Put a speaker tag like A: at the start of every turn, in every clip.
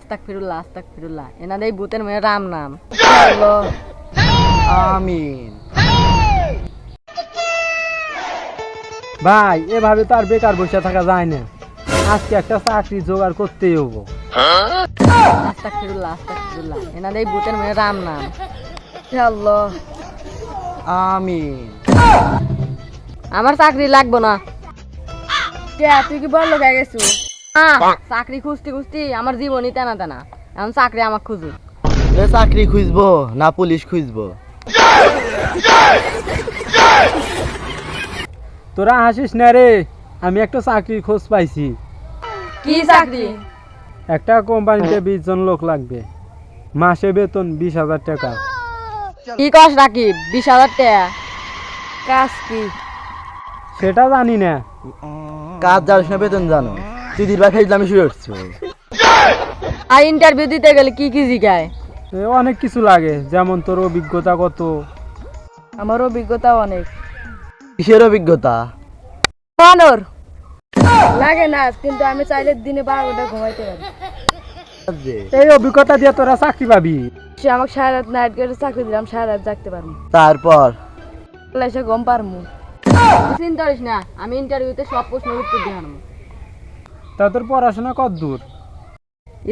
A: আস্তাগফিরুল্লাহ আস্তাগফিরুল্লাহ, এনাদের এই ভূতের মেয়ে রাম নাম।
B: আমিন। ভাই এভাবে তো আর বেকার বসে থাকা যায় না, আজকে একটা চাকরি জোগাড় করতেই হবো।
A: আস্তাগফিরুল্লাহ আস্তাগফিরুল্লাহ, এনাদের এই ভূতের মেয়ে রাম নাম। আল্লাহ,
B: আমিন।
A: আমার চাকরি লাগবো না। কে তুই কি বড় লোক হয়ে গেছো? চাকরি খুঁজতে খুঁজতে আমার জীবনই টানা টানা, এখন চাকরি আমার খুঁজু।
C: চাকরি খুঁজবো না পুলিশ খুঁজবো?
B: তোরা হাসিস না রে, আমি একটা চাকরির খোঁজ পাইছি।
A: কি চাকরি?
B: একটা কোম্পানিতে 20 জন লোক লাগবে, মাসে বেতন 20,000 টাকা।
A: কি কস রাকিব, 20,000 টাকা? কাজ কি?
B: সেটা জানি না।
C: কাজ জানিস না, বেতন জানো? তুই দিন ভাই আমি শুয়ে উঠছো।
A: আর ইন্টারভিউ দিতে গেলে কি কি জিজ্ঞায়?
B: অনেক কিছু লাগে, যেমন তোর অভিজ্ঞতা কত।
A: আমার অভিজ্ঞতা অনেক।
C: কিসের অভিজ্ঞতা?
A: বানর লাগে না, কিন্তু আমি চাইলে দিনে 12 ঘন্টা ঘুমাইতে পারি।
B: এই অভিজ্ঞতা দিয়ে তোরা চাকরি পাবি।
A: সে আমাকে সারা রাত নাইট গেটে চাকরি দিলাম, সারা রাত জাগতে পারবো,
C: তারপর
A: এসে ঘুম পারমু। চিন্তা করিস না, আমি ইন্টারভিউতে সব প্রশ্নের উত্তর দিয়ে আনবো।
B: তা তোর পড়াশোনা কত দূর?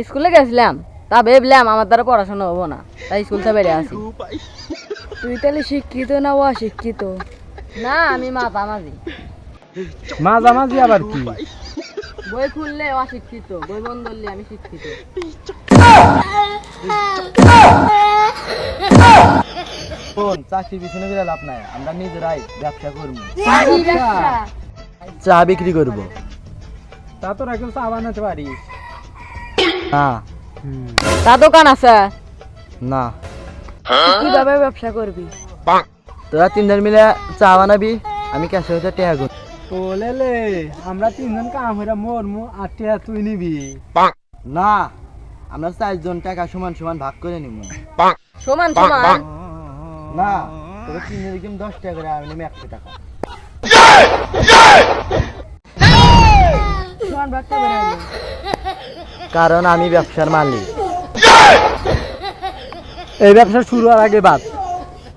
A: স্কুলে গেছিলাম, তা ভেবলাম আমার দ্বারা পড়াশোনা হবো না, তাই স্কুল থেকে বেরিয়ে আসি। তুই তাহলে শিক্ষিত না অশিক্ষিত? না, আমি মাঝামাঝি।
B: মাঝামাঝি আবার কি?
A: বই খুললে অশিক্ষিত, বই বন্ধ করলে আমি শিক্ষিত।
C: কোন চাকরির পিছনে গেলে লাভ নাই, আমরা নিজেরাই ব্যবসা করবো।
A: কি ব্যবসা?
C: চা বিক্রি করব।
B: তা তোরা কেউ চা বানাতে পারিস?
C: না
A: তা দোকান আছে?
C: না।
A: কিভাবে ব্যবসা করবি?
C: তোরা 3 জন মিলে চা বানাবি, আমি ক্যাশে হইতে টাকা করব।
B: ও লেলে, আমরা 3 জন কাম হইরা মরমু, আর টিয়া তুই নিবি?
C: না, আমরা 4 জন টাকা সমান সমান ভাগ করে নিব।
A: সমান সমান?
C: না, তোরা 3 জনের দিকে 10 টাকা করে, আমি নেব 100 টাকা।
A: সমান ভাগ করে নেব।
C: কারণ আমি ব্যবসার মালিক।
B: এই ব্যবসা শুরু হওয়ার আগে বাদ